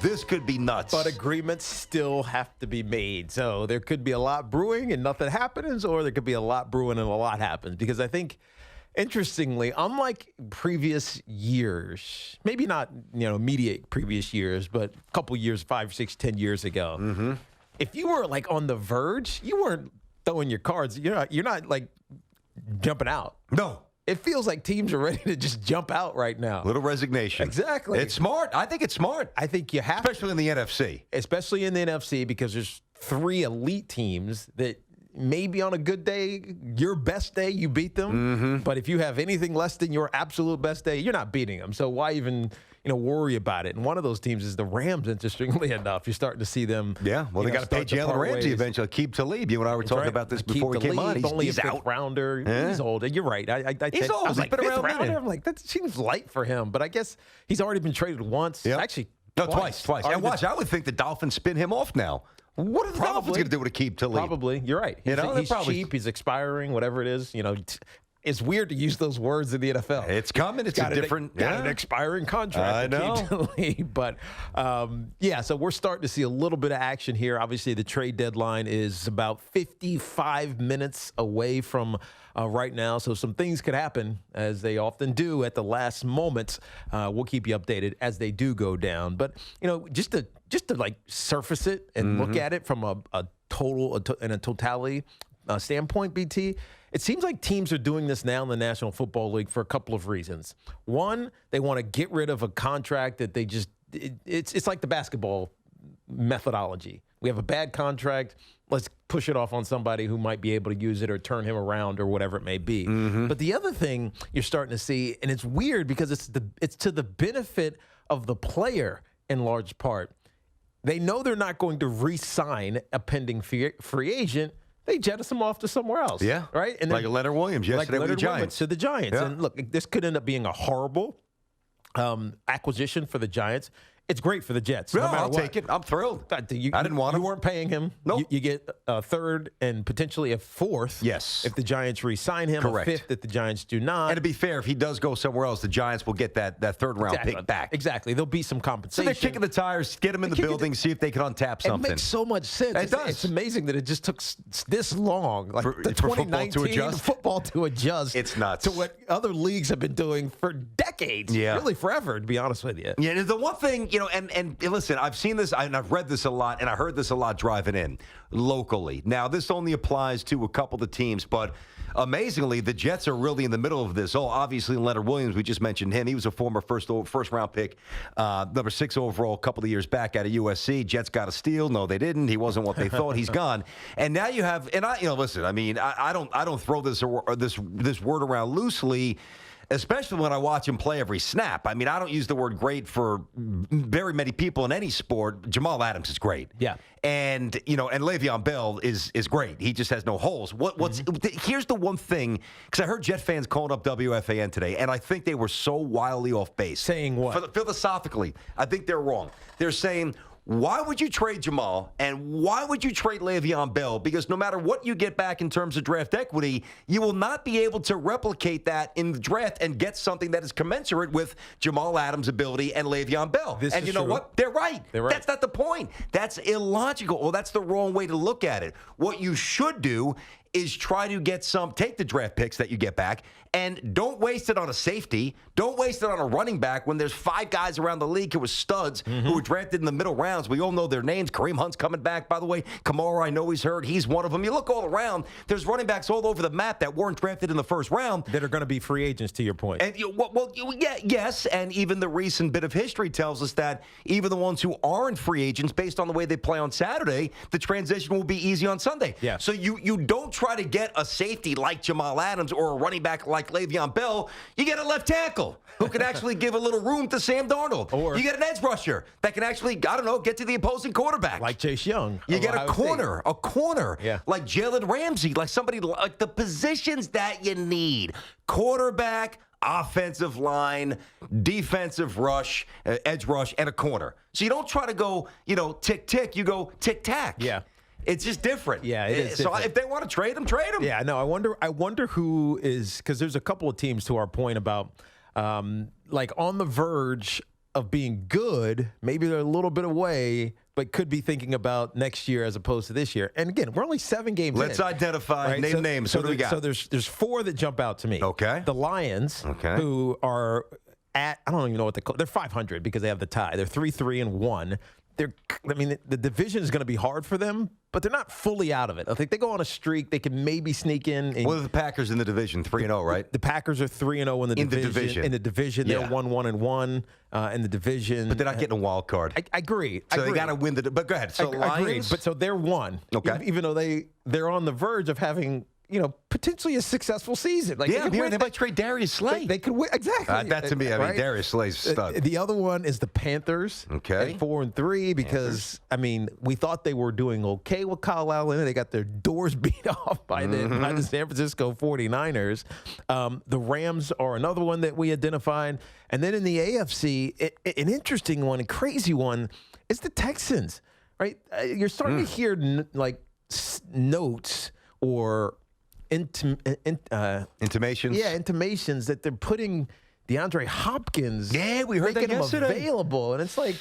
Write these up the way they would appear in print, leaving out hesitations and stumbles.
this could be nuts. But agreements still have to be made. So there could be a lot brewing and nothing happens, or there could be a lot brewing and a lot happens. Because I think, interestingly, unlike previous years, maybe not immediate previous years, but a couple years, 5, 6, 10 years ago, if you were like on the verge, you weren't throwing your cards. You're not like jumping out. No. It feels like teams are ready to just jump out right now. Little resignation. Exactly. It's smart. I think it's smart. I think you have Especially in the NFC. Especially in the NFC, because there's 3 elite teams that maybe on a good day, your best day, you beat them. But if you have anything less than your absolute best day, you're not beating them. So why even worry about it? And one of those teams is the Rams, interestingly enough. You're starting to see them. Yeah, well, they got to pay Jalen Ramsey eventually. Keep Talib. You and I were talking about this before we came on. He's out. Rounder. Yeah. He's old. You're right. He's old. He's been around rounder. I'm like, that seems light for him. But I guess he's already been traded once. Yep. Actually, twice. And watch, I would think the Dolphins spin him off now. What are the Dolphins going to do to keep Talib? Probably. You're right. He's cheap. He's expiring, whatever it is. It's weird to use those words in the NFL. It's coming. It's got an expiring contract. I know. But, so we're starting to see a little bit of action here. Obviously, the trade deadline is about 55 minutes away from right now. So some things could happen, as they often do at the last moment. We'll keep you updated as they do go down. But, just to like surface it and look at it from a totality standpoint, BT, it seems like teams are doing this now in the National Football League for a couple of reasons. One, they want to get rid of a contract that they it's like the basketball methodology. We have a bad contract. Let's push it off on somebody who might be able to use it or turn him around or whatever it may be. But the other thing you're starting to see, and it's weird because it's to the benefit of the player in large part. They know they're not going to re-sign a pending free agent. They jettison him off to somewhere else. Yeah. Right? And like a Leonard Williams yesterday with the Giants. To the Giants. Yeah. And look, this could end up being a horrible acquisition for the Giants. It's great for the Jets. No, I'll take it. I'm thrilled. I didn't want him. You weren't paying him. Nope. You get a third and potentially a fourth. Yes. If the Giants re-sign him. Correct. A fifth if the Giants do not. And to be fair, if he does go somewhere else, the Giants will get that third-round pick back. Exactly. There'll be some compensation. So they're kicking the tires, get him in the building, see if they can untap something. It makes so much sense. It does. It's amazing that it just took this long, like for 2019 football to adjust. It's nuts. To what other leagues have been doing for decades. Yeah. Really forever, to be honest with you. Yeah, and the one thing, and listen, I've seen this, and I've read this a lot, and I heard this a lot driving in locally. Now, this only applies to a couple of the teams, but amazingly, the Jets are really in the middle of this. Oh, obviously, Leonard Williams, we just mentioned him. He was a former first-round pick, number 6 overall a couple of years back out of USC. Jets got a steal. No, they didn't. He wasn't what they thought. He's gone. And now you have, and listen, I mean, I don't throw this word around loosely, especially when I watch him play every snap. I mean, I don't use the word great for very many people in any sport. Jamal Adams is great. Yeah. And, and Le'Veon Bell is great. He just has no holes. Here's the one thing, because I heard Jet fans calling up WFAN today, and I think they were so wildly off base. Saying what? Philosophically, I think they're wrong. They're saying, why would you trade Jamal, and why would you trade Le'Veon Bell? Because no matter what you get back in terms of draft equity, you will not be able to replicate that in the draft and get something that is commensurate with Jamal Adams' ability and Le'Veon Bell. And you know what? They're right. That's not the point. That's illogical. Well, that's the wrong way to look at it. What you should do is try to take the draft picks that you get back, and don't waste it on a safety. Don't waste it on a running back when there's 5 guys around the league who were studs, who were drafted in the middle rounds. We all know their names. Kareem Hunt's coming back, by the way. Kamara, I know he's hurt. He's one of them. You look all around, there's running backs all over the map that weren't drafted in the first round. That are going to be free agents, to your point. And yes, and even the recent bit of history tells us that even the ones who aren't free agents, based on the way they play on Saturday, the transition will be easy on Sunday. Yeah. So you don't try to get a safety like Jamal Adams or a running back like Le'Veon Bell. You get a left tackle who can actually give a little room to Sam Darnold. Or you get an edge rusher that can actually, get to the opposing quarterback. Like Chase Young. You get a corner yeah. like Jalen Ramsey, like somebody like the positions that you need. Quarterback, offensive line, defensive rush, edge rush, and a corner. So you don't try to go, tick-tick. You go tick-tack. Yeah. It's just different. Yeah, it is so different. If they want to trade them, trade them. Yeah, no, I wonder who is, because there's a couple of teams, to our point about, like on the verge of being good, maybe they're a little bit away, but could be thinking about next year as opposed to this year. And again, we're only 7 games Let's in. identify, Right? name names. Who do we got? So there's 4 that jump out to me. Okay. The Lions, who are at, I don't even know what they're 500 because they have the tie. They're 3-3-1. The division is going to be hard for them, but they're not fully out of it. I think they go on a streak. They can maybe sneak in. What are the Packers in the division? 3-0, right? The Packers are 3-0 in the division. In the division, they're 1-1-1 in the division. But they're not getting a wild card. I agree. So they got to win the. But go ahead. So Lions. But so they're 1. Okay. Even though they're on the verge of having, potentially a successful season. Like, I'm hearing they might trade Darius Slay. They could win. Exactly. That to me, I mean, Darius Slay's a stud. The other one is the Panthers. Okay. At 4-3 because, we thought they were doing okay with Kyle Allen. They got their doors beat off by the San Francisco 49ers. The Rams are another one that we identified. And then in the AFC, an interesting one, a crazy one, is the Texans, right? You're starting to hear, notes or intimations. Yeah, intimations that they're putting DeAndre Hopkins. Yeah, we heard that yesterday. Available, and it's like,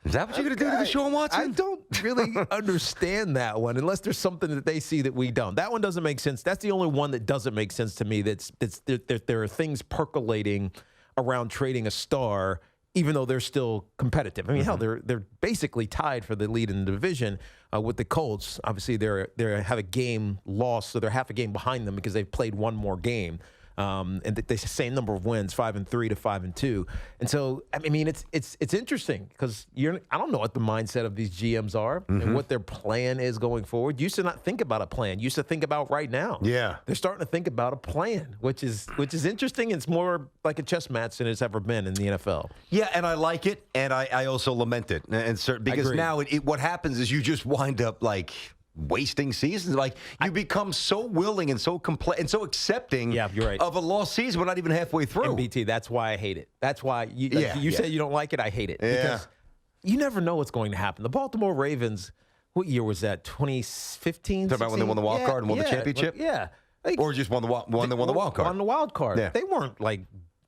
is that what you're going to do to Deshaun Watson? I don't really understand that one, unless there's something that they see that we don't. That one doesn't make sense. That's the only one that doesn't make sense to me. There are things percolating around trading a star, even though they're still competitive. Hell, they're basically tied for the lead in the division with the Colts. Obviously, they have a game lost, so they're half a game behind them because they've played one more game. And they same number of wins, 5-3 to 5-2. And so, it's interesting because I don't know what the mindset of these GMs are and what their plan is going forward. You used to not think about a plan. You used to think about right now. Yeah, they're starting to think about a plan, which is interesting. It's more like a chess match than it's ever been in the NFL. Yeah, and I like it, and I also lament it, because now what happens is you just wind up wasting seasons. You become so willing and so and so accepting you're right. of a lost season. We're not even halfway through. And BT, that's why I hate it. That's why you say you don't like it. I hate it because you never know what's going to happen. The Baltimore Ravens, what year was that? 2015. Talking about when they won the wild card and won the championship. Yeah, or just won the wild card. Won the wild card. Yeah. They weren't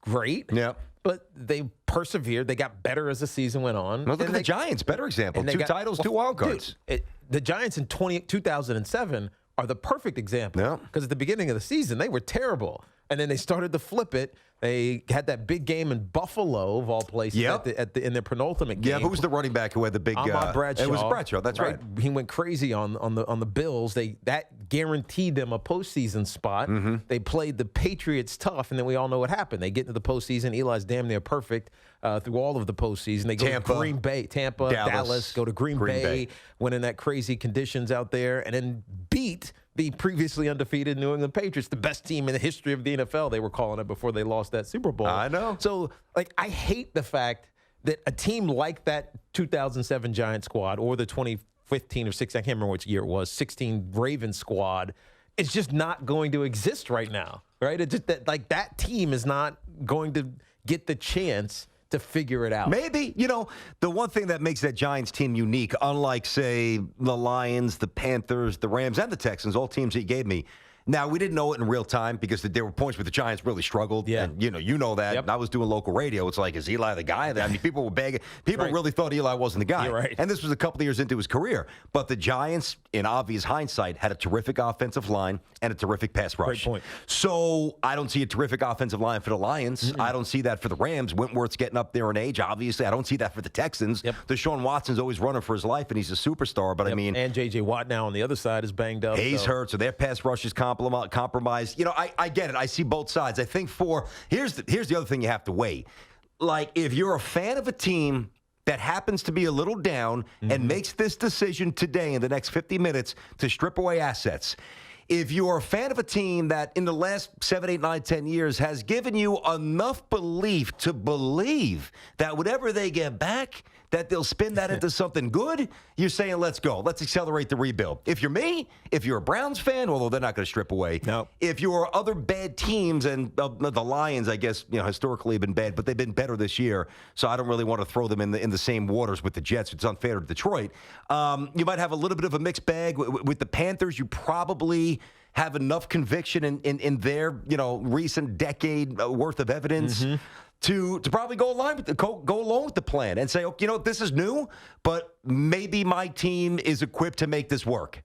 great. Yeah. But they persevered. They got better as the season went on. Well, look at the Giants. Better example. 2 titles, 2 wild cards. Dude, the Giants in 2007 are the perfect example. Because at the beginning of the season, they were terrible. And then they started to flip it. They had that big game in Buffalo, of all places, in their penultimate game. Yeah, who was the running back who had the big Bradshaw. It was Bradshaw, that's right. He went crazy on the Bills. That guaranteed them a postseason spot. They played the Patriots tough, and then we all know what happened. They get into the postseason. Eli's damn near perfect through all of the postseason. They go to Green Bay, Tampa, Dallas, go to Green Bay, went in that crazy conditions out there, and then beat the previously undefeated New England Patriots, the best team in the history of the NFL. They were calling it before they lost that Super Bowl. I know. So, I hate the fact that a team like that 2007 Giant squad or the 2015 or 16, I can't remember which year it was, 16 Ravens squad, is just not going to exist right now, right? It's just that team is not going to get the chance to figure it out. Maybe. The one thing that makes that Giants team unique, unlike, say, the Lions, the Panthers, the Rams, and the Texans, all teams that you gave me. Now, we didn't know it in real time because there were points where the Giants really struggled. Yeah. And, you know that. Yep. And I was doing local radio. It's like, is Eli the guy? People were begging. People really thought Eli wasn't the guy. You're right. And this was a couple of years into his career. But the Giants, in obvious hindsight, had a terrific offensive line and a terrific pass rush. Great point. So I don't see a terrific offensive line for the Lions. I don't see that for the Rams. Wentworth's getting up there in age, obviously. I don't see that for the Texans. Deshaun Watson's always running for his life, and he's a superstar. But, and J.J. Watt now on the other side is banged up. He's hurt, so their pass rush is compromised. I get it. I see both sides. I think here's the other thing you have to weigh. If you're a fan of a team that happens to be a little down and makes this decision today in the next 50 minutes to strip away assets, if you are a fan of a team that in the last 7, 8, 9, 10 years has given you enough belief to believe that whatever they get back, that they'll spin that into something good, you're saying, let's go. Let's accelerate the rebuild. If you're me, if you're a Browns fan, although they're not going to strip away. No. If you're other bad teams, and the Lions, I guess, historically have been bad, but they've been better this year, so I don't really want to throw them in the same waters with the Jets. It's unfair to Detroit. You might have a little bit of a mixed bag. With the Panthers, you probably have enough conviction in their recent decade worth of evidence to probably go along with the plan and say, okay, this is new, but maybe my team is equipped to make this work.